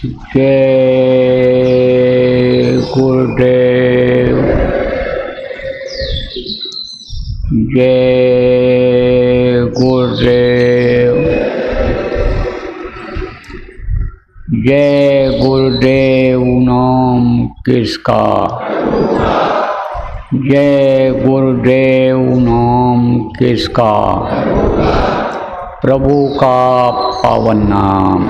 जय गुरुदेव। जय गुरुदेव। जय गुरुदेव नाम किसका? जय गुरुदेव नाम किसका? प्रभु का पावन नाम,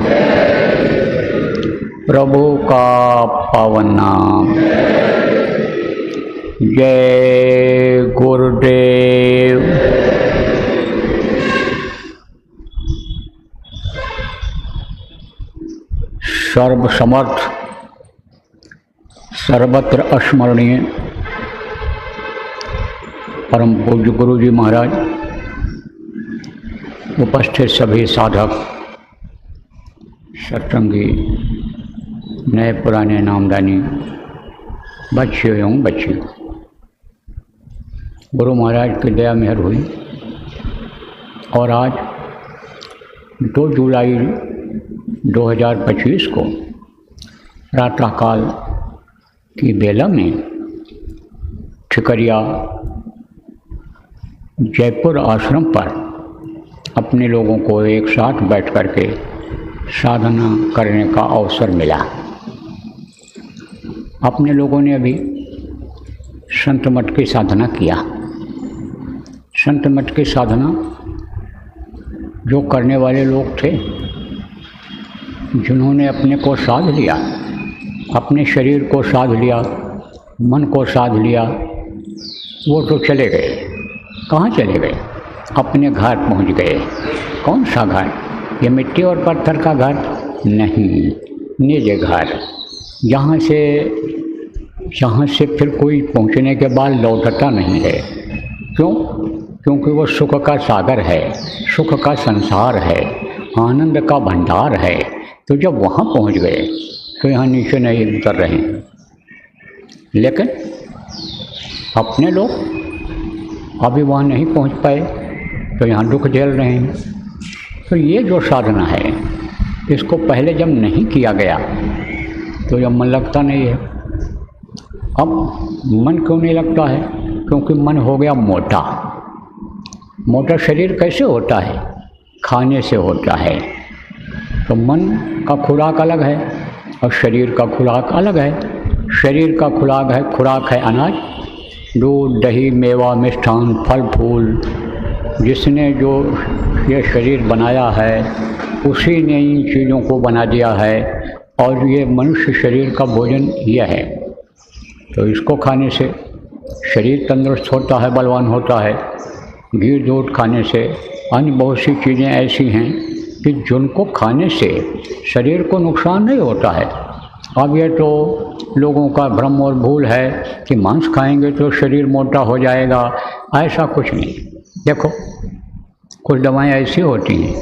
प्रभु का पावन नाम। जय गुरुदेव। सर्वसमर्थ सर्वत्र अस्मरणीय परम पूज्य गुरु जी महाराज, उपस्थित सभी साधक, सत्संगी, नए पुराने नामदानी, बच्चियों एवं बच्चियों, गुरु महाराज की दया मेहर हुई और आज 2 जुलाई 2025 को प्रातःकाल की बेला में ठिकरिया जयपुर आश्रम पर अपने लोगों को एक साथ बैठ कर के साधना करने का अवसर मिला। अपने लोगों ने अभी संत मठ की साधना किया। संत मठ की साधना जो करने वाले लोग थे, जिन्होंने अपने को साध लिया, अपने शरीर को साध लिया, मन को साध लिया, वो तो चले गए। कहाँ चले गए? अपने घर पहुँच गए। कौन सा घर? ये मिट्टी और पत्थर का घर नहीं, निज घर, जहाँ से फिर कोई पहुँचने के बाद लौटता नहीं है। क्यों? क्योंकि वो सुख का सागर है, सुख का संसार है, आनंद का भंडार है। तो जब वहाँ पहुँच गए तो यहाँ नीचे नहीं उतर रहे हैं। लेकिन अपने लोग अभी वहाँ नहीं पहुँच पाए तो यहाँ दुख झेल रहे हैं। तो ये जो साधना है, इसको पहले जब नहीं किया गया तो जब मन लगता नहीं है। अब मन क्यों नहीं लगता है? क्योंकि मन हो गया मोटा। मोटा शरीर कैसे होता है? खाने से होता है। तो मन का खुराक अलग है और शरीर का खुराक अलग है। शरीर का खुराक है अनाज, दूध, दही, मेवा, मिष्ठान, फल फूल। जिसने जो ये शरीर बनाया है उसी ने इन चीज़ों को बना दिया है और ये मनुष्य शरीर का भोजन यह है। तो इसको खाने से शरीर तंदुरुस्त होता है, बलवान होता है। घी दूध खाने से, अन्य बहुत सी चीज़ें ऐसी हैं कि जिनको खाने से शरीर को नुकसान नहीं होता है। अब ये तो लोगों का भ्रम और भूल है कि मांस खाएंगे तो शरीर मोटा हो जाएगा। ऐसा कुछ नहीं। देखो, कुछ दवाएं ऐसी होती हैं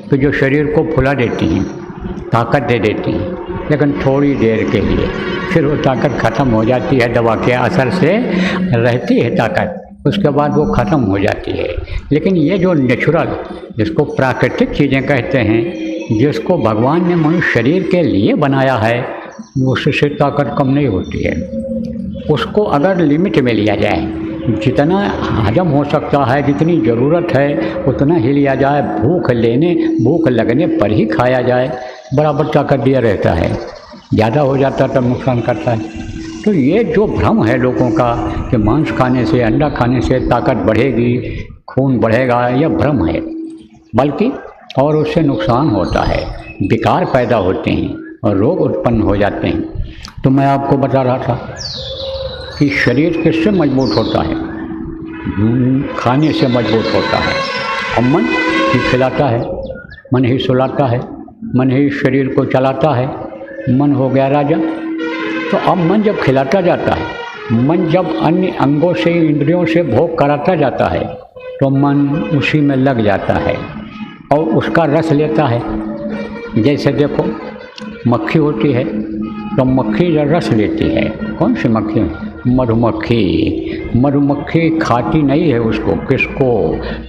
कि जो शरीर को फुला देती हैं, ताकत दे देती हैं, लेकिन थोड़ी देर के लिए, फिर वो ताकत ख़त्म हो जाती है। दवा के असर से रहती है ताकत, उसके बाद वो ख़त्म हो जाती है। लेकिन ये जो नेचुरल, जिसको प्राकृतिक चीज़ें कहते हैं, जिसको भगवान ने मनुष्य शरीर के लिए बनाया है, उससे ताकत कम नहीं होती है। उसको अगर लिमिट में लिया जाए, जितना हजम हो सकता है, जितनी ज़रूरत है उतना ही लिया जाए, भूख लगने पर ही खाया जाए, बराबर ताकत दिया रहता है। ज़्यादा हो जाता तब नुकसान करता है। तो ये जो भ्रम है लोगों का कि मांस खाने से, अंडा खाने से ताकत बढ़ेगी, खून बढ़ेगा, यह भ्रम है। बल्कि और उससे नुकसान होता है, विकार पैदा होते हैं और रोग उत्पन्न हो जाते हैं। तो मैं आपको बता रहा था कि शरीर किससे मजबूत होता है? खाने से मजबूत होता है। और मन ही खिलाता है, मन ही सुलाता है, मन ही शरीर को चलाता है। मन हो गया राजा। तो अब मन जब खिलाता जाता है, मन जब अन्य अंगों से, इंद्रियों से भोग कराता जाता है, तो मन उसी में लग जाता है और उसका रस लेता है। जैसे देखो, मक्खी होती है तो मक्खी जब रस लेती है, कौन सी मक्खी? मधुमक्खी। मधुमक्खी खाती नहीं है उसको, किसको?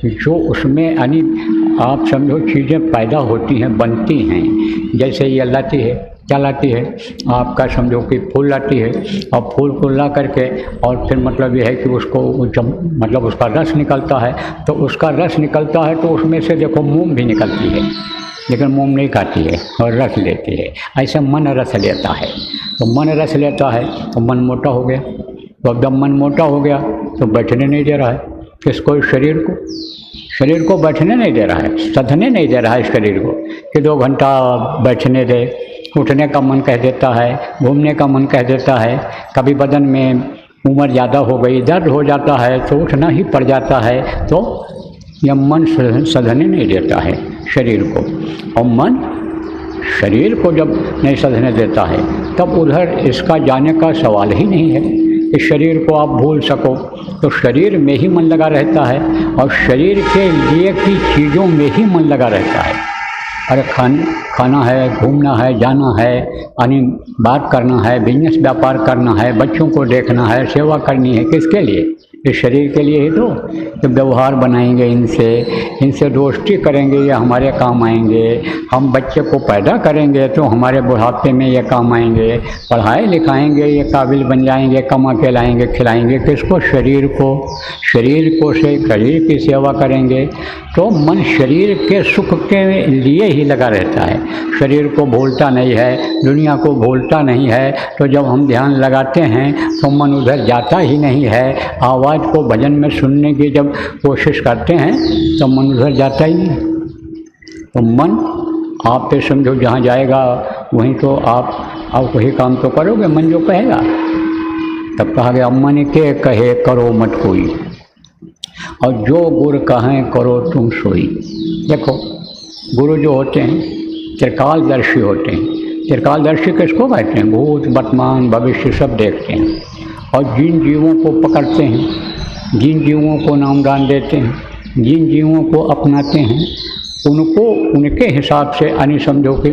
जो उसमें आप समझो चीज़ें पैदा होती हैं, बनती हैं। जैसे ये लाती है, क्या लाती है, आपका समझो कि फूल लाती है, और फूल को ला करके और फिर मतलब ये है कि उसको जब मतलब उसका रस निकलता है, तो उसका रस निकलता है तो उसमें से देखो मोम भी निकलती है, लेकिन मोम नहीं खाती है और रस लेती है। ऐसे मन रस लेता है, तो मन रस लेता है तो मन मोटा हो गया। तो अब जब मन मोटा हो गया तो बैठने नहीं दे रहा है किसको, शरीर को बैठने नहीं दे रहा है, सधने नहीं दे रहा है शरीर को कि 2 घंटा बैठने दे। उठने का मन कह देता है, घूमने का मन कह देता है, कभी बदन में उम्र ज़्यादा हो गई, दर्द हो जाता है तो उठना ही पड़ जाता है। तो यह मन सधने नहीं देता है शरीर को, और मन शरीर को जब नहीं सधने देता है तब उधर इसका जाने का सवाल ही नहीं है कि शरीर को आप भूल सको। तो शरीर में ही मन लगा रहता है और शरीर के लिए की चीज़ों में ही मन लगा रहता है। अरे खाना है, घूमना है, जाना है, यानी बात करना है, बिजनेस व्यापार करना है, बच्चों को देखना है, सेवा करनी है, किसके लिए, इस शरीर के लिए ही तो व्यवहार बनाएंगे इनसे दोस्ती करेंगे, ये हमारे काम आएंगे। हम बच्चे को पैदा करेंगे तो हमारे बुढ़ापे में ये काम आएंगे, पढ़ाए लिखाएंगे, ये काबिल बन जाएंगे, कमा के लाएंगे, खिलाएंगे किसको, शरीर को से शरीर की सेवा करेंगे। तो मन शरीर के सुख के लिए ही लगा रहता है, शरीर को भूलता नहीं है, दुनिया को भूलता नहीं है। तो जब हम ध्यान लगाते हैं तो मन उधर जाता ही नहीं है। आवाज़ को भजन में सुनने की जब कोशिश करते हैं तो मन उधर जाता ही नहीं। तो मन आप पे समझो जहाँ जाएगा वहीं तो आप वही काम तो करोगे, मन जो कहेगा। तब कहा गया मन के कहे करो मत कोई, और जो गुरु कहें करो तुम सोई। देखो गुरु जो होते हैं त्रिकालदर्शी होते हैं। त्रिकालदर्शी किसको कहते हैं, भूत वर्तमान भविष्य सब देखते हैं, और जिन जीवों को पकड़ते हैं, जिन जीवों को नामदान देते हैं, जिन जीवों को अपनाते हैं, उनको उनके हिसाब से यानी समझो कि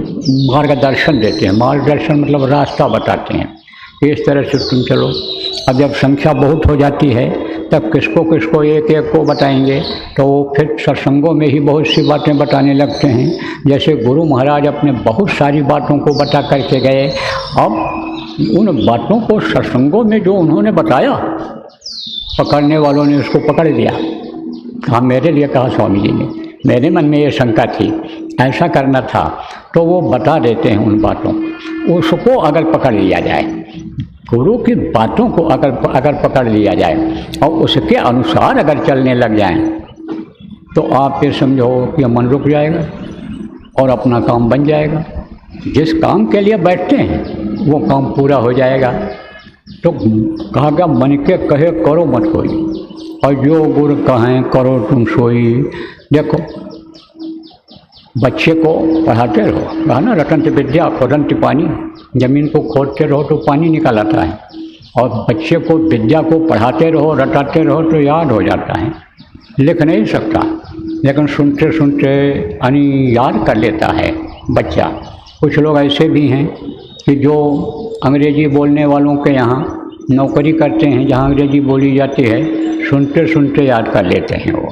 मार्गदर्शन देते हैं। मार्गदर्शन मतलब रास्ता बताते हैं, इस तरह से तुम चलो। अब जब संख्या बहुत हो जाती है तब किसको किसको एक को बताएंगे, तो वो फिर सत्संगों में ही बहुत सी बातें बताने लगते हैं। जैसे गुरु महाराज अपने बहुत सारी बातों को बता करके गए, अब उन बातों को सत्संगों में जो उन्होंने बताया, पकड़ने वालों ने उसको पकड़ लिया। हाँ, मेरे लिए कहा स्वामी जी ने, मेरे मन में ये शंका थी, ऐसा करना था, तो वो बता देते हैं उन बातों, उसको अगर पकड़ लिया जाए, गुरु की बातों को अगर पकड़ लिया जाए और उसके अनुसार अगर चलने लग जाएं, तो आप फिर समझो कि मन रुक जाएगा और अपना काम बन जाएगा। जिस काम के लिए बैठते हैं वो काम पूरा हो जाएगा। तो कहा गया मन के कहे करो मत कोई, और जो गुरु कहें करो तुम सोई। देखो बच्चे को पढ़ाते रहो, कहा ना रटंत विद्या खोदंत पानी, जमीन को खोदते रहो तो पानी निकल आता है, और बच्चे को विद्या को पढ़ाते रहो रटाते रहो तो याद हो जाता है। लिख नहीं सकता लेकिन सुनते सुनते यानी याद कर लेता है बच्चा। कुछ लोग ऐसे भी हैं कि जो अंग्रेजी बोलने वालों के यहाँ नौकरी करते हैं, जहाँ अंग्रेजी बोली जाती है, सुनते सुनते याद कर लेते हैं। वो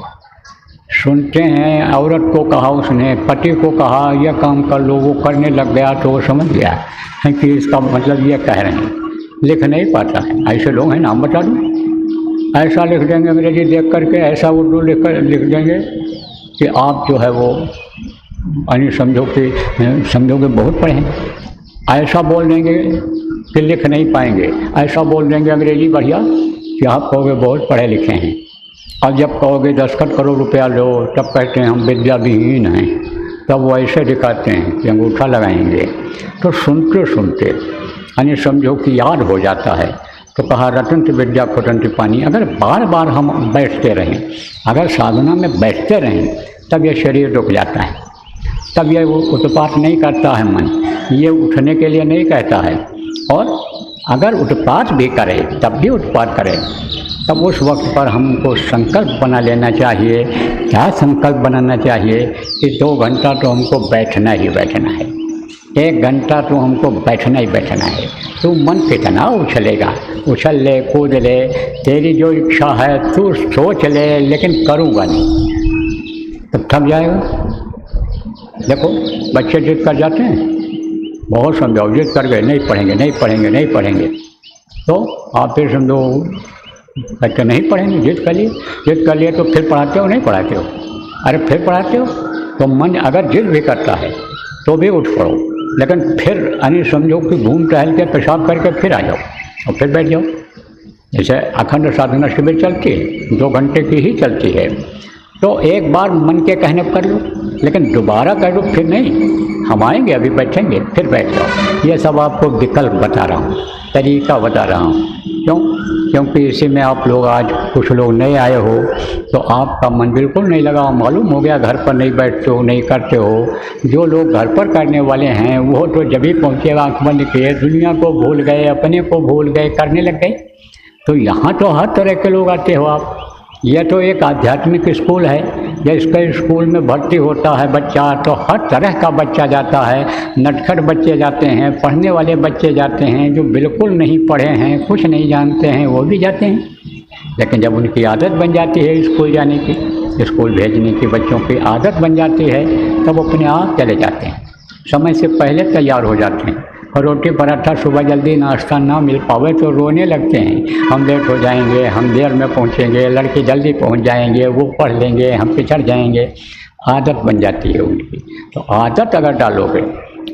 सुनते हैं, औरत को कहा उसने, पति को कहा यह काम कर लो, वो करने लग गया तो वो समझ गया है कि इसका मतलब ये कह रहे हैं। लिख नहीं पाता है, ऐसे लोग हैं, नाम बता दूँ। ऐसा लिख देंगे अंग्रेजी देख करके, ऐसा उर्दू लिख देंगे कि आप जो है वो यानी समझो कि बहुत पढ़े हैं। ऐसा बोल देंगे कि लिख नहीं पाएंगे, ऐसा बोल देंगे अंग्रेजी बढ़िया कि आप कहोगे बहुत पढ़े लिखे हैं। और जब कहोगे 10 करोड़ रुपया लो, तब कहते हैं हम विद्या विहीन हैं। तब वो ऐसे दिखाते हैं कि अंगूठा लगाएंगे। तो सुनते सुनते यानी समझो कि याद हो जाता है। तो कहा रटंत विद्या खोटंत पानी। अगर बार बार हम बैठते रहें, अगर साधना में बैठते रहें, तब यह शरीर रुक जाता है, तब यह उत्पात नहीं करता है मन, ये उठने के लिए नहीं कहता है। और अगर उत्पात भी करे तब भी उत्पात करे, तब उस वक्त पर हमको संकल्प बना लेना चाहिए। क्या संकल्प बनाना चाहिए कि 2 घंटा तो हमको बैठना ही बैठना है, 1 घंटा तो हमको बैठना ही बैठना है। तू मन कितना उछलेगा, उछल ले, कूद ले, तेरी जो इच्छा है तू सोच ले, लेकिन करूँगा नहीं, तब थक जाएगा। देखो बच्चे जिद कर जाते हैं, बहुत समझाओ, जिद कर गए नहीं पढ़ेंगे नहीं पढ़ेंगे नहीं पढ़ेंगे, तो आप फिर समझो बच्चे नहीं पढ़ेंगे, जिद कर लिए तो फिर पढ़ाते हो नहीं पढ़ाते हो? अरे फिर पढ़ाते हो तो मन अगर जिद भी करता है तो भी उठ पड़ो, लेकिन फिर यानी समझो कि घूम टहल के पेशाब करके फिर आ जाओ और फिर बैठ जाओ। जैसे अखंड साधना शिविर चलती है, 2 घंटे की ही चलती है, तो एक बार मन के कहने पर कर लो, लेकिन दोबारा कर लो फिर नहीं। हम आएंगे, अभी बैठेंगे, फिर बैठ जाओ। ये सब आपको विकल्प बता रहा हूँ, तरीका बता रहा हूँ। क्यों? क्योंकि इसी में आप लोग आज कुछ लोग नए आए हो तो आपका मन बिल्कुल नहीं लगा, मालूम हो गया घर पर नहीं बैठते हो, नहीं करते हो। जो लोग घर पर करने वाले हैं वो तो जब ही पहुँचेगा आँख बंद किए, दुनिया को भूल गए, अपने को भूल गए, करने लग गए। तो यहाँ तो हर तरह के लोग आते हो आप। यह तो एक आध्यात्मिक स्कूल है, या इसका स्कूल में भर्ती होता है बच्चा तो हर तरह का बच्चा जाता है। नटखट बच्चे जाते हैं, पढ़ने वाले बच्चे जाते हैं, जो बिल्कुल नहीं पढ़े हैं, कुछ नहीं जानते हैं, वो भी जाते हैं। लेकिन जब उनकी आदत बन जाती है स्कूल जाने की, स्कूल भेजने की, बच्चों की आदत बन जाती है, तब अपने आप चले जाते हैं, समय से पहले तैयार हो जाते हैं। और रोटी पराठा सुबह जल्दी नाश्ता ना मिल पावे तो रोने लगते हैं, हम लेट हो जाएंगे, हम देर में पहुंचेंगे, लड़के जल्दी पहुंच जाएंगे, वो पढ़ लेंगे, हम पिछड़ जाएंगे। आदत बन जाती है उनकी। तो आदत अगर डालोगे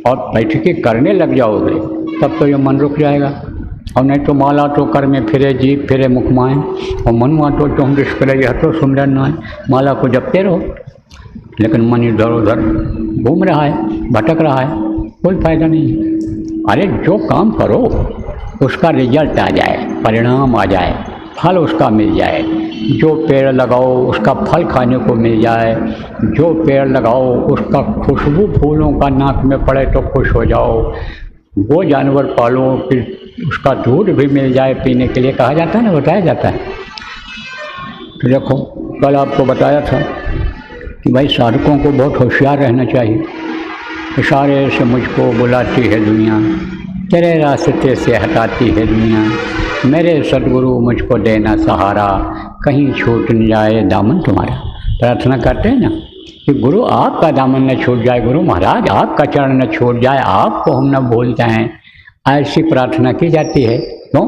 और बैठके करने लग जाओगे तब तो ये मन रुक जाएगा। और नहीं तो माला तो कर में फिरे, जीभ फिरे मुख माए, और मनुआ तो चौंडिस करे यह तो सुमिरन नाय। माला को जपते रहो, लेकिन मन इधर उधर घूम रहा है, भटक रहा है, कोई फायदा नहीं है। अरे जो काम करो उसका रिजल्ट आ जाए, परिणाम आ जाए, फल उसका मिल जाए। जो पेड़ लगाओ उसका फल खाने को मिल जाए, जो पेड़ लगाओ उसका खुशबू फूलों का नाक में पड़े तो खुश हो जाओ। वो जानवर पालो फिर उसका दूध भी मिल जाए पीने के लिए, कहा जाता है ना, बताया जाता है। तो देखो कल आपको बताया था कि भाई साधकों को बहुत होशियार रहना चाहिए। इशारे से मुझको बुलाती है दुनिया, तेरे रास्ते से हटाती है दुनिया, मेरे सद्गुरु मुझको देना सहारा, कहीं छूट न जाए दामन तुम्हारा। प्रार्थना करते हैं ना कि गुरु आपका दामन न छूट जाए, गुरु महाराज आपका चरण न छूट जाए, आपको हम न भूल जाएं। ऐसी प्रार्थना की जाती है। क्यों?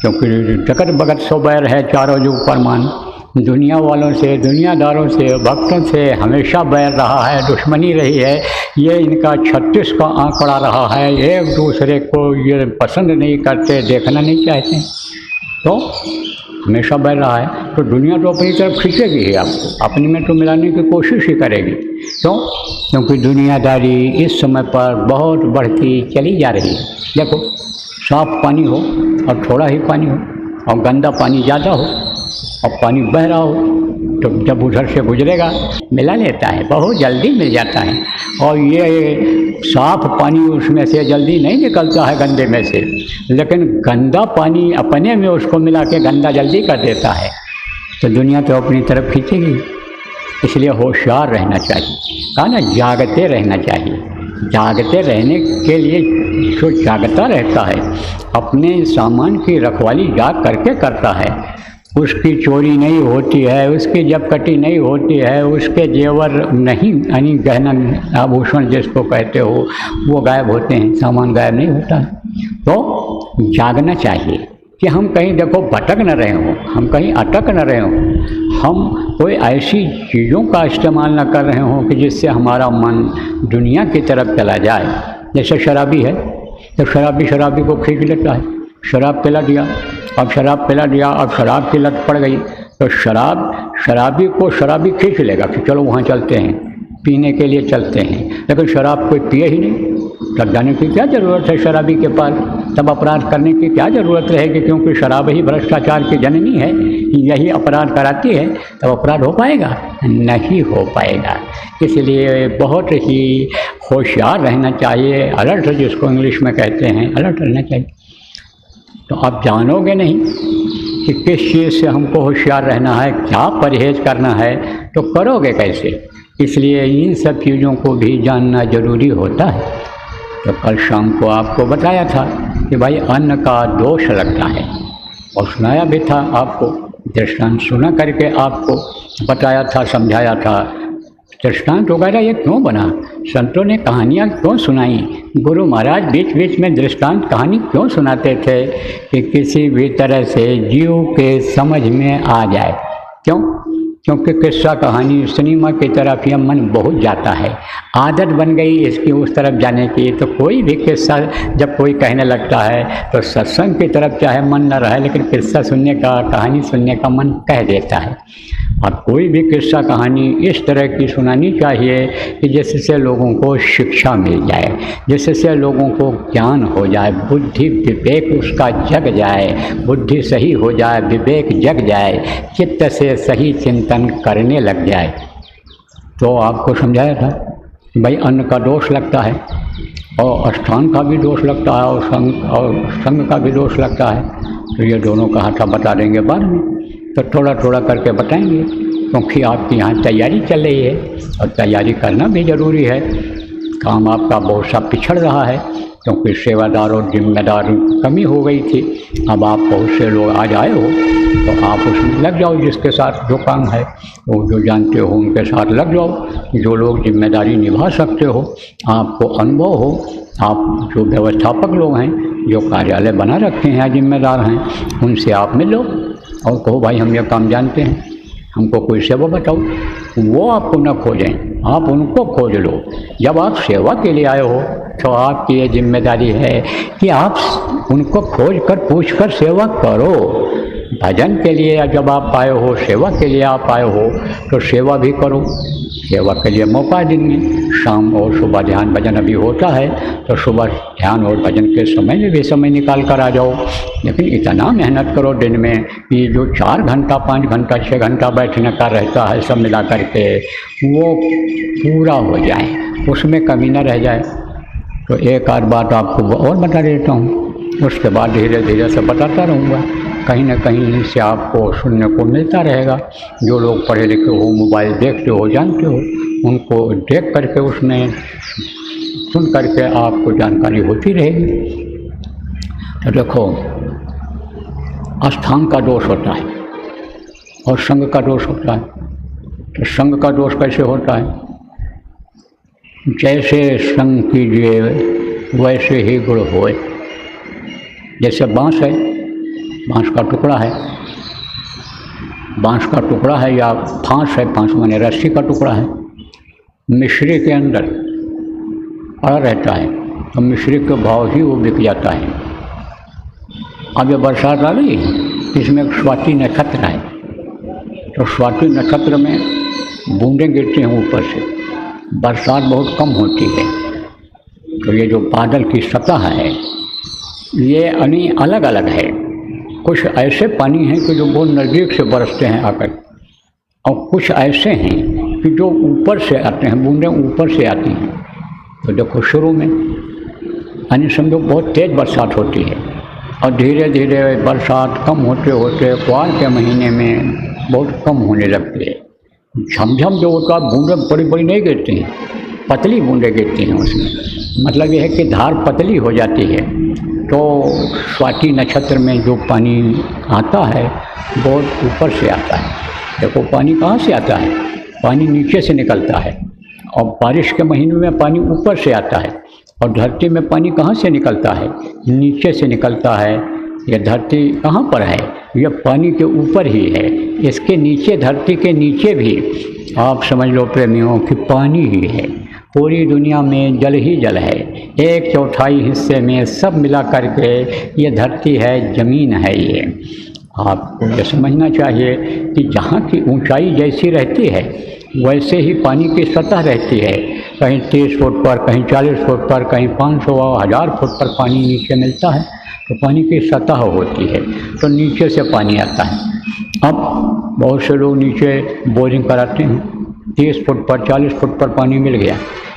क्योंकि जगत भगत सो बैर है चारों जुग परमान। दुनिया वालों से, दुनियादारों से, भक्तों से हमेशा बैर रहा है, दुश्मनी रही है। ये इनका 36 का आंकड़ा रहा है, एक दूसरे को ये पसंद नहीं करते, देखना नहीं चाहते, तो हमेशा बैर रहा है। तो दुनिया तो अपनी तरफ खींचेगी ही, आपको अपने में तो मिलाने की कोशिश ही करेगी। क्यों? क्योंकि दुनियादारी इस समय पर बहुत बढ़ती चली जा रही है। देखो साफ पानी हो और थोड़ा ही पानी हो, और गंदा पानी ज़्यादा हो और पानी बह रहा हो, तो जब उधर से गुजरेगा मिला लेता है, बहुत जल्दी मिल जाता है। और ये साफ पानी उसमें से जल्दी नहीं निकलता है गंदे में से, लेकिन गंदा पानी अपने में उसको मिला के गंदा जल्दी कर देता है। तो दुनिया तो अपनी तरफ खींचेगी, इसलिए होशियार रहना चाहिए। कहा ना, जागते रहना चाहिए। जागते रहने के लिए जो जागता रहता है, अपने सामान की रखवाली जाग करके करता है, उसकी चोरी नहीं होती है, उसकी जबकटी नहीं होती है, उसके जेवर नहीं यानी गहना आभूषण जिसको कहते हो वो गायब होते हैं, सामान गायब नहीं होता है। तो जागना चाहिए कि हम कहीं देखो भटक न रहे हों, हम कहीं अटक न रहे हों, हम कोई ऐसी चीज़ों का इस्तेमाल न कर रहे हों कि जिससे हमारा मन दुनिया की तरफ चला जाए। जैसे शराबी है, तो शराबी को खींच लेता है, शराब पिला दिया, अब शराब पिला दिया, अब शराब की लत पड़ गई, तो शराबी को शराबी खींच लेगा कि चलो वहाँ चलते हैं, पीने के लिए चलते हैं। लेकिन शराब कोई पिए ही नहीं, तब जाने की क्या ज़रूरत है शराबी के पास, तब अपराध करने की क्या ज़रूरत रहेगी, क्योंकि शराब ही भ्रष्टाचार की जननी है, यही अपराध कराती है। तब अपराध हो पाएगा? नहीं हो पाएगा। इसलिए बहुत ही होशियार रहना चाहिए, अलर्ट जिसको इंग्लिश में कहते हैं, अलर्ट रहना चाहिए। तो आप जानोगे नहीं कि किस चीज़ से हमको होशियार रहना है, क्या परहेज करना है, तो करोगे कैसे? इसलिए इन सब चीज़ों को भी जानना जरूरी होता है। तो कल शाम को आपको बताया था कि भाई अन्न का दोष लगता है, और सुनाया भी था आपको, दृष्टांत सुना करके आपको बताया था, समझाया था। दृष्टांत वगैरह ये क्यों बना? संतों ने कहानियाँ क्यों सुनाई? गुरु महाराज बीच बीच में दृष्टांत कहानी क्यों सुनाते थे? कि किसी भी तरह से जीव के समझ में आ जाए। क्यों? क्योंकि किस्सा कहानी सिनेमा की तरफ यह मन बहुत जाता है, आदत बन गई इसकी उस तरफ जाने की। तो कोई भी किस्सा जब कोई कहने लगता है तो सत्संग की तरफ चाहे मन न रहे, लेकिन किस्सा सुनने का, कहानी सुनने का मन कह देता है। और कोई भी किस्सा कहानी इस तरह की सुनानी चाहिए कि जिससे लोगों को शिक्षा मिल जाए, जिससे लोगों को ज्ञान हो जाए, बुद्धि विवेक उसका जग जाए, बुद्धि सही हो जाए, विवेक जग जाए, चित्त से सही चिंतन करने लग जाए। तो आपको समझाया था कि भाई अन्न का दोष लगता है और अष्टांग का भी दोष लगता है और संग का भी दोष लगता है। तो ये दोनों का हाथा बता देंगे बाद में, तो थोड़ा थोड़ा करके बताएंगे, क्योंकि आपकी यहाँ तैयारी चल रही है और तैयारी करना भी ज़रूरी है। काम आपका बहुत सा पिछड़ रहा है, क्योंकि सेवादार और जिम्मेदार कमी हो गई थी। अब आप बहुत से लोग आज आए हो तो आप उसमें लग जाओ, जिसके साथ जो काम है वो जो जानते हो उनके साथ लग जाओ। जो लोग जिम्मेदारी निभा सकते हो, आपको अनुभव हो, आप जो व्यवस्थापक लोग हैं, जो कार्यालय बना रखे हैं, जिम्मेदार हैं, उनसे आप मिल लो और कहो भाई हम ये काम जानते हैं, हमको कोई सेवा बताओ। वो आपको न खोजें, आप उनको खोज लो। जब आप सेवा के लिए आए हो तो आपकी ये जिम्मेदारी है कि आप उनको खोज कर पूछ कर सेवा करो। भजन के लिए जब आप आए हो, सेवा के लिए आप आए हो, तो सेवा भी करो। सेवा के लिए मौका दिन में शाम और सुबह ध्यान भजन अभी होता है, तो सुबह ध्यान और भजन के समय में भी समय निकाल कर आ जाओ। लेकिन इतना मेहनत करो दिन में कि जो 4 घंटा 5 घंटा 6 घंटा बैठने का रहता है सब मिला करके, वो पूरा हो जाए, उसमें कमी न रह जाए। तो एक आध बात आपको और बता देता हूँ, उसके बाद धीरे धीरे से बताता रहूँगा। कहीं ना कहीं से आपको सुनने को मिलता रहेगा। जो लोग पढ़े लिखे हो, मोबाइल देखते हो, जानते हो, उनको देख करके उसमें सुन करके आपको जानकारी होती रहेगी। तो देखो, अष्टांग का दोष होता है और संग का दोष होता है। तो संग का दोष कैसे होता है? जैसे संग कीजिए वैसे ही गुण होए। जैसे बाँस है, बाँस का टुकड़ा है, बाँस का टुकड़ा है या फांस है, फांस माने रस्सी का टुकड़ा है, मिश्री के अंदर पड़ा रहता है तो मिश्री के भाव ही वो बिक जाता है। अब ये बरसात आ गई, इसमें एक स्वाति नक्षत्र है, तो स्वाति नक्षत्र में बूंदें गिरती हैं ऊपर से, बरसात बहुत कम होती है। तो ये जो बादल की सतह है ये अलग अलग है। कुछ ऐसे पानी हैं कि जो बहुत नज़दीक से बरसते हैं आकर, और कुछ ऐसे हैं कि जो ऊपर से आते हैं, बूंदें ऊपर से आती हैं। तो देखो शुरू में समझो बहुत तेज़ बरसात होती है और धीरे धीरे बरसात कम होते होते क्वार के महीने में बहुत कम होने लगती है। झमझम जो होता है, बूंदें बड़ी बड़ी नहीं गिरती हैं, पतली बूंदें गिरती हैं उसमें। मतलब यह है कि धार पतली हो जाती है। तो स्वाति नक्षत्र में जो पानी आता है बहुत ऊपर से आता है। देखो पानी कहाँ से आता है? पानी नीचे से निकलता है, और बारिश के महीने में पानी ऊपर से आता है। और धरती में पानी कहाँ से निकलता है? नीचे से निकलता है। यह धरती कहाँ पर है? यह पानी के ऊपर ही है। इसके नीचे, धरती के नीचे भी आप समझ लो प्रेमियों कि पानी ही है। पूरी दुनिया में जल ही जल है। 1/4 हिस्से में सब मिला करके ये धरती है, ज़मीन है। ये आपको ये समझना चाहिए कि जहाँ की ऊंचाई जैसी रहती है वैसे ही पानी की सतह रहती है। कहीं 30 फुट पर, कहीं 40 फुट पर, कहीं 500 और 1000 फुट पर पानी नीचे मिलता है। तो पानी की सतह होती है, तो नीचे से पानी आता है। अब बहुत से लोग नीचे बोरिंग कराते हैं, 30 फुट पर 40 फुट पर पानी मिल गया,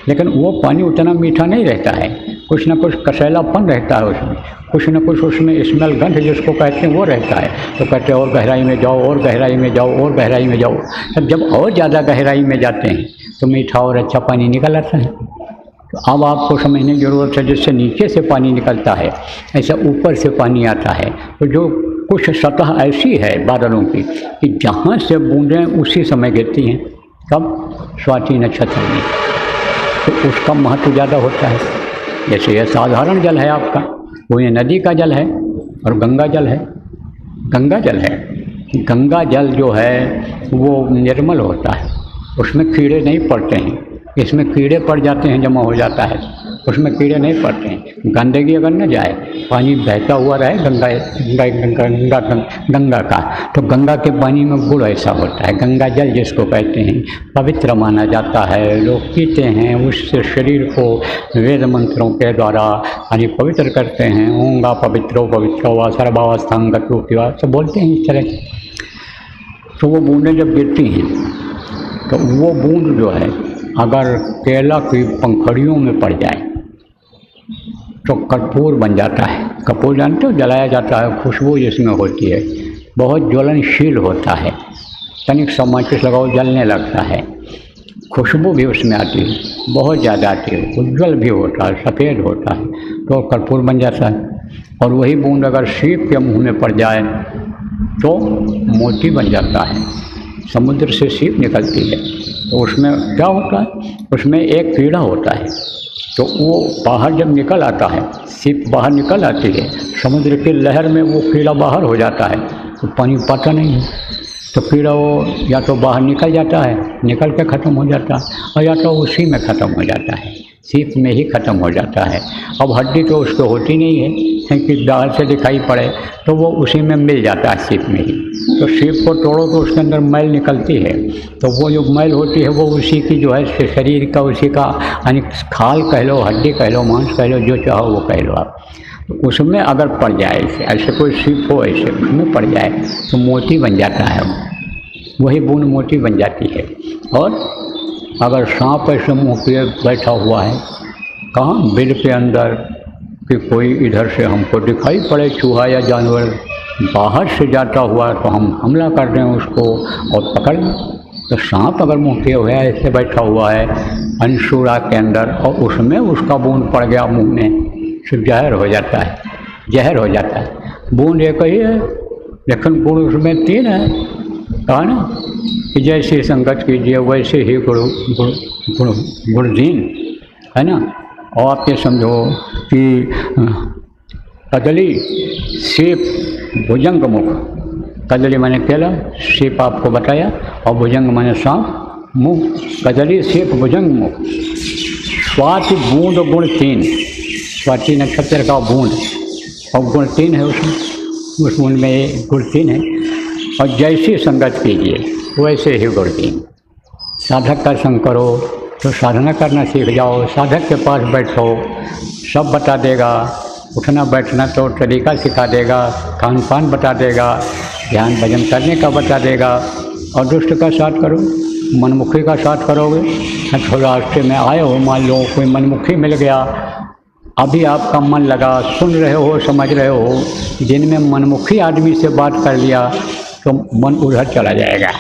लेकिन वो पानी उतना मीठा नहीं रहता है। कुछ ना कुछ कसैलापन रहता है उसमें, कुछ ना कुछ उसमें स्मेल, गंध जिसको कहते हैं वो रहता है। तो कहते हैं और गहराई में जाओ, और गहराई में जाओ, और गहराई में जाओ। तब जब और ज़्यादा गहराई में जाते हैं तो मीठा और अच्छा पानी निकल आता है। तो अब आपको समझने की ज़रूरत है, जिससे नीचे से पानी निकलता है ऐसा ऊपर से पानी आता है। तो जो कुछ सतह ऐसी है बादलों की कि जहाँ से बूंदें उसी समय गिरती हैं, कब? स्वाति नक्षत्र में। तो उसका महत्व ज़्यादा होता है। जैसे यह साधारण जल है आपका, वो ये नदी का जल है और गंगा जल है। गंगा जल है, गंगा जल जो है वो निर्मल होता है, उसमें कीड़े नहीं पड़ते हैं। इसमें कीड़े पड़ जाते हैं, जमा हो जाता है, उसमें कीड़े नहीं पड़ते हैं। गंदगी अगर न जाए, पानी बहता हुआ रहे गंगा का, तो गंगा के पानी में गुण ऐसा होता है। गंगा जल जिसको कहते हैं पवित्र माना जाता है, लोग पीते हैं, उससे शरीर को वेद मंत्रों के द्वारा यानी पवित्र करते हैं। ओंगा पवित्रो पवित्रो व सर्वावस्थांग गतोपिवा सब बोलते हैं इस तरह। तो वो बूंदें जब गिरती हैं तो वो बूंद जो है अगर केला की पंखड़ियों में पड़ जाए तो कर्पूर बन जाता है। कपूर जानते हो, जलाया जाता है, खुशबू जिसमें होती है, बहुत ज्वलनशील होता है। तनिक सा माचिस लगाओ जलने लगता है, खुशबू भी उसमें आती है, बहुत ज़्यादा आती है, उज्ज्वल भी होता है, सफ़ेद होता है, तो कर्पूर बन जाता है। और वही बूंद अगर सीप के मुँह में पड़ जाए तो मोती बन जाता है। समुद्र से सीप निकलती है तो उसमें क्या होता है, उसमें एक कीड़ा होता है, तो वो बाहर जब निकल आता है, सीप बाहर निकल आती है, समुद्र की लहर में वो कीड़ा बाहर हो जाता है, तो पानी पाता नहीं है, तो कीड़ा वो या तो बाहर निकल जाता है, निकल के ख़त्म हो जाता है, और या तो उसी में ख़त्म हो जाता है, सीप में ही ख़त्म हो जाता है। अब हड्डी तो उसको होती नहीं है, क्योंकि बाहर से दिखाई पड़े तो वो उसी में मिल जाता है, सीप में ही। तो सीप को तोड़ो तो उसके अंदर मैल निकलती है, तो वो जो मैल होती है वो उसी की जो है शरीर का, उसी का यानी खाल कह लो, हड्डी कह लो, मांस कह लो, जो चाहो वो कह लो आप। तो उसमें अगर पड़ जाए, ऐसे कोई सीप हो, ऐसे उसमें पड़ जाए तो मोती बन जाता है, वही बूंद मोती बन जाती है। और अगर सांप ऐसे मुँह पे बैठा हुआ है, कहाँ? बिल के अंदर, कि कोई इधर से हमको दिखाई पड़े चूहा या जानवर बाहर से जाता हुआ तो हम हमला कर दें उसको और पकड़ लें। तो सांप अगर मुँह पे हुआ है, ऐसे बैठा हुआ है अंशुरा के अंदर, और उसमें उसका बूंद पड़ गया मुंह में, फिर जहर हो जाता है, जहर हो जाता है। बूंद एक ही है लेकिन गुण उसमें 3 है। कहा ना कि जैसे संगत कीजिए वैसे ही गुणधीन है ना। और आप ये समझो कि कदली, सेब, भुजंग मुख। कदली माने केला, सेब आपको बताया, और भुजंग माने सांप, मुख। कदली, सेब, भुजंग, मुख। स्वाति बूंद गुण 3, स्वाति नक्षत्र का बूंद, और गुण 3 है उसमें, उस बूंद में गुण 3 है। और जैसी संगत कीजिए वैसे ही गुण 3। साधक का संग करो तो साधना करना सीख जाओ, साधक के पास बैठो, सब बता देगा, उठना बैठना तो तरीका सिखा देगा, खान पान बता देगा, ध्यान भजन करने का बता देगा। और दुष्ट का साथ करो, मनमुखी का साथ करोगे, थोड़ा रास्ते में आए हो, मान लो कोई मनमुखी मिल गया, अभी आपका मन लगा, सुन रहे हो, समझ रहे हो, जिनमें मनमुखी आदमी से बात कर लिया तो मन उधर चला जाएगा,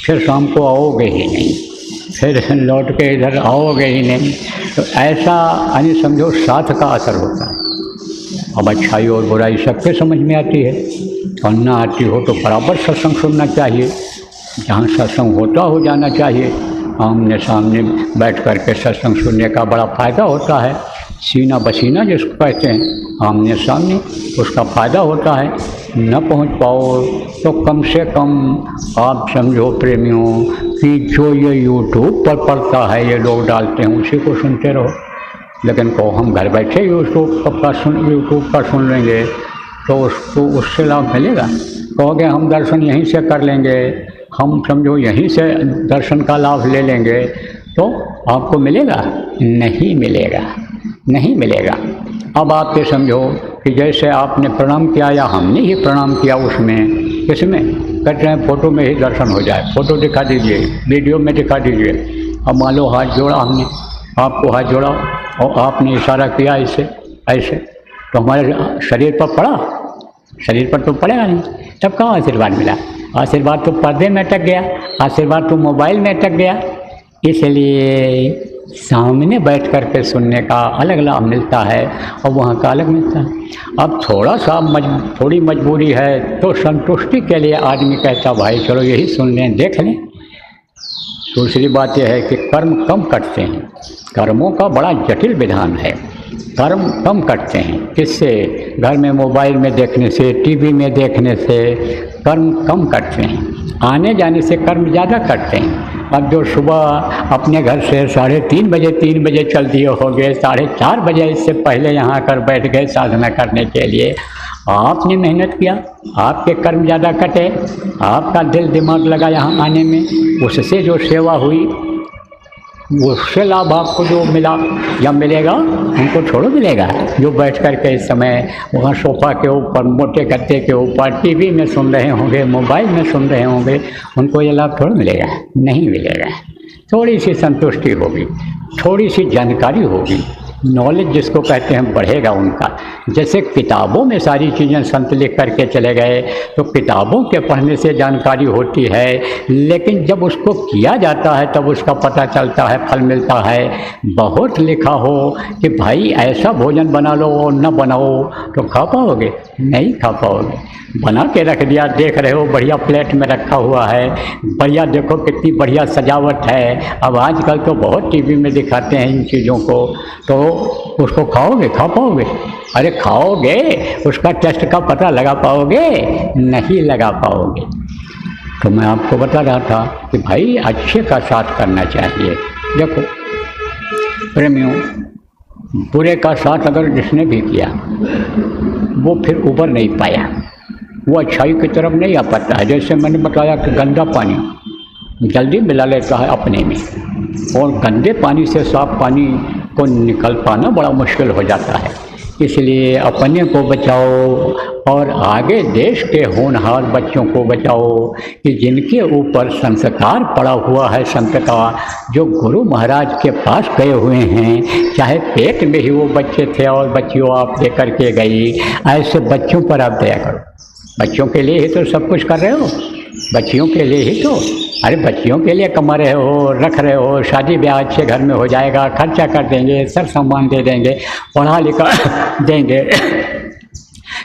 फिर शाम को आओगे ही नहीं, फिर लौट के इधर आओगे ही नहीं। तो ऐसा यानी समझो साथ का असर होता है। अब अच्छाई और बुराई सबके समझ में आती है, और ना आती हो तो बराबर सत्संग सुनना चाहिए, जहाँ सत्संग होता हो जाना चाहिए। आमने सामने बैठ कर के सत्संग सुनने का बड़ा फ़ायदा होता है, सीना बसीना जिसको कहते हैं, आमने सामने, उसका फ़ायदा होता है। न पहुंच पाओ तो कम से कम आप समझो प्रेमियों कि जो ये यूट्यूब पर पड़ता है, ये लोग डालते हैं, उसी को सुनते रहो। लेकिन को हम घर बैठे यूट्यूब पर सुन लेंगे तो उसको उससे लाभ मिलेगा। कहोगे हम दर्शन यहीं से कर लेंगे, हम समझो यहीं से दर्शन का लाभ ले लेंगे, तो आपको मिलेगा? नहीं मिलेगा, नहीं मिलेगा। अब आप ये समझो कि जैसे आपने प्रणाम किया या हमने ही प्रणाम किया, उसमें किसमें कहते हैं फ़ोटो में ही दर्शन हो जाए, फ़ोटो दिखा दीजिए, वीडियो में दिखा दीजिए। अब मान लो हाथ जोड़ा हमने, आपको हाथ जोड़ा और आपने इशारा किया ऐसे ऐसे, तो हमारे शरीर पर पड़ा, शरीर पर तो पड़ेगा नहीं, तब कहाँ आशीर्वाद मिला? आशीर्वाद तो पर्दे में अटक गया, आशीर्वाद तो मोबाइल में अटक गया। इसलिए सामने बैठ कर के सुनने का अलग लाभ मिलता है और वहाँ का अलग मिलता है। अब थोड़ा सा थोड़ी मजबूरी है तो संतुष्टि के लिए आदमी कहता भाई चलो यही सुन लें, देख लें, दूसरी बात यह है कि कर्म कम कटते हैं। कर्मों का बड़ा जटिल विधान है। कर्म कम कटते हैं किससे? घर में मोबाइल में देखने से, टीवी में देखने से कर्म कम कटते हैं। आने जाने से कर्म ज़्यादा कटते हैं। अब जो सुबह अपने घर से 3:30 बजे चल दिए होंगे, 4:30 बजे इससे पहले यहाँ आकर बैठ गए साधना करने के लिए, आपने मेहनत किया, आपके कर्म ज़्यादा कटे, आपका दिल दिमाग लगा यहाँ आने में, उससे जो सेवा हुई उससे लाभ आपको जो मिला या मिलेगा, उनको छोड़ो मिलेगा। जो बैठ कर के इस समय वहाँ सोफ़ा के ऊपर, मोटे गद्दे के ऊपर टीवी में सुन रहे होंगे, मोबाइल में सुन रहे होंगे, उनको ये लाभ थोड़ा मिलेगा, नहीं मिलेगा। थोड़ी सी संतुष्टि होगी, थोड़ी सी जानकारी होगी, नॉलेज जिसको कहते हैं बढ़ेगा उनका। जैसे किताबों में सारी चीज़ें संत लिख करके चले गए, तो किताबों के पढ़ने से जानकारी होती है, लेकिन जब उसको किया जाता है तब उसका पता चलता है, फल मिलता है। बहुत लिखा हो कि भाई ऐसा भोजन बना लो और न बनाओ तो खा पाओगे? नहीं खा पाओगे। बना के रख दिया, देख रहे हो बढ़िया प्लेट में रखा हुआ है, बढ़िया देखो कितनी बढ़िया सजावट है। अब आजकल तो बहुत टीवी में दिखाते हैं इन चीज़ों को, तो उसको खाओगे? खा पाओगे? अरे खाओगे, उसका टेस्ट का पता लगा पाओगे? नहीं लगा पाओगे। तो मैं आपको बता रहा था कि भाई अच्छे का साथ करना चाहिए। देखो प्रेमियों, बुरे का साथ अगर जिसने भी किया वो फिर उबर नहीं पाया, वो अच्छाई की तरफ नहीं आ पाता है। जैसे मैंने बताया कि गंदा पानी जल्दी मिला लेता है अपने में, और गंदे पानी से साफ पानी को निकल पाना बड़ा मुश्किल हो जाता है। इसलिए अपने को बचाओ और आगे देश के होनहार बच्चों को बचाओ कि जिनके ऊपर संस्कार पड़ा हुआ है संत का, जो गुरु महाराज के पास गए हुए हैं, चाहे पेट में ही वो बच्चे थे और बच्चियों आप दे करके गई, ऐसे बच्चों पर आप दया करो। बच्चों के लिए ही तो सब कुछ कर रहे हो, बच्चियों के लिए ही तो। अरे बच्चियों के लिए कमा रहे हो, रख रहे हो, शादी ब्याह अच्छे घर में हो जाएगा, खर्चा कर देंगे, सर सामान दे देंगे, पढ़ा लिखा देंगे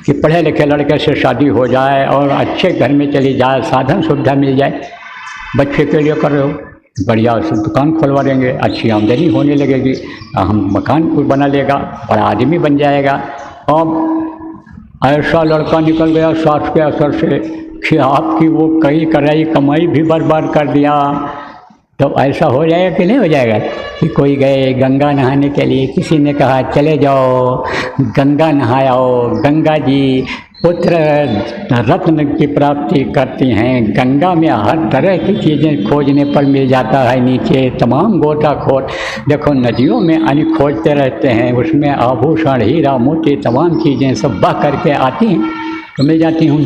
कि पढ़े लिखे लड़के से शादी हो जाए और अच्छे घर में चली जाए, साधन सुविधा मिल जाए। बच्चे के लिए कर रहे हो, बढ़िया से दुकान खुलवा देंगे, अच्छी आमदनी होने लगेगी, हम मकान बना लेगा, बड़ा आदमी बन जाएगा। अब ऐसा लड़का निकल गया सास के असर से कि आपकी वो कई कराई कमाई भी बर्बाद कर दिया, तो ऐसा हो जाएगा कि नहीं हो जाएगा? कि कोई गए गंगा नहाने के लिए, किसी ने कहा चले जाओ गंगा नहाओ, गंगा जी पुत्र रत्न की प्राप्ति करती हैं, गंगा में हर तरह की चीज़ें खोजने पर मिल जाता है, नीचे तमाम गोताखोर देखो नदियों में अन्य खोजते रहते हैं, उसमें आभूषण हीरा मोती तमाम चीज़ें सब बह करके आती हैं तो मिल जाती हूँ।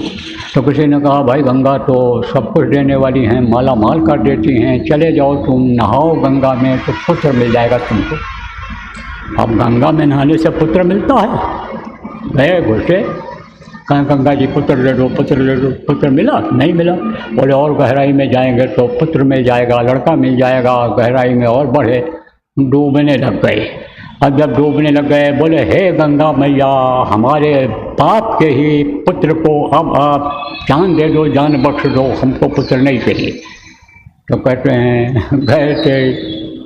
तो किसी ने कहा भाई गंगा तो सब कुछ देने वाली हैं, माला माल कर देती हैं, चले जाओ तुम नहाओ गंगा में तो पुत्र मिल जाएगा तुमको। अब गंगा में नहाने से पुत्र मिलता है? गए घुसे, कहाँ गंगा जी पुत्र ले दो, पुत्र ले दो, पुत्र मिला? नहीं मिला। बोले और गहराई में जाएंगे तो पुत्र मिल जाएगा, लड़का मिल जाएगा। गहराई में और बढ़े, डूबने लग गए। अब जब डूबने लग गए बोले हे गंगा मैया, हमारे बाप के ही पुत्र को अब आप जान दे दो, जान बख्श दो, हमको पुत्र नहीं चाहिए। तो कहते हैं गए थे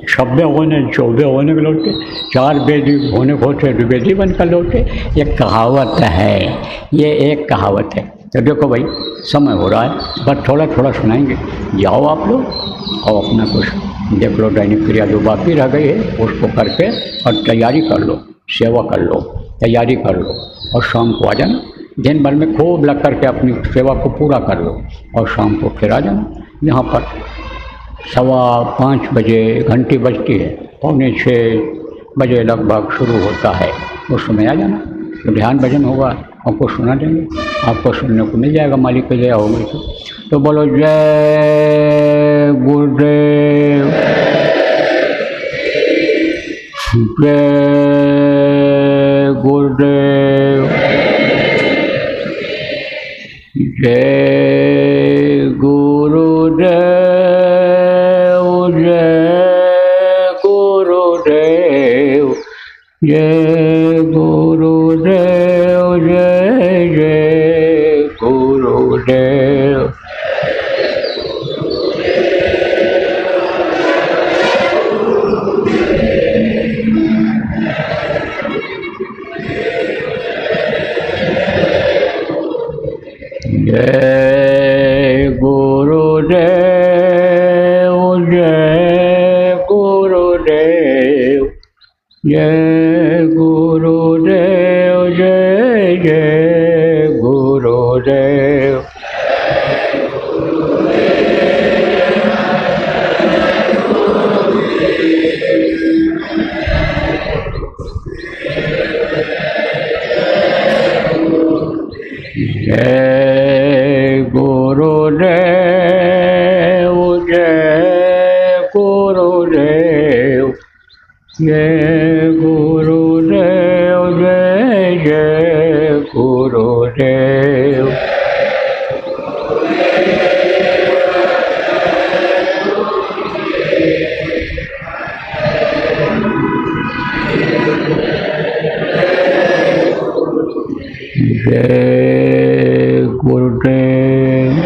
26 होने 14 होने के लौटे, 4 बेदी होने को थे, द्विवेदी बनकर लौटे। ये कहावत है, ये एक कहावत है। तो देखो भाई समय हो रहा है, बस थोड़ा थोड़ा सुनाएंगे, जाओ आप लोग और अपना कुछ देख लो, दैनिक क्रिया जो बाकी रह गई है उसको करके और तैयारी कर लो, सेवा कर लो, तैयारी कर लो और शाम को आ जाना। दिन भर में खूब लग करके अपनी सेवा को पूरा कर लो और शाम को फिर आ जाना। यहाँ पर 5:15 बजे घंटी बजती है, 5:45 बजे लगभग शुरू होता है, उस समय आ जाना। तो ध्यान भजन होगा, आपको सुना देंगे, आपको सुनने को मिल जाएगा, मालिक की दया होगी। तो बोलो जय गुरुदेव, जय गुरुदेव, जय गुरुदेव, जय गुरुदेव, जय गुरुदेव, जय जय गुरुदेव। जय गुरुदेव, जय गुरुदेव, जय गुरुदेव, जय जय गुरुदेव। जय गुरुदेव, जय गुरुदेव, जय गुरुदेव, जय जय गुरुदेव। जय गुरुदेव।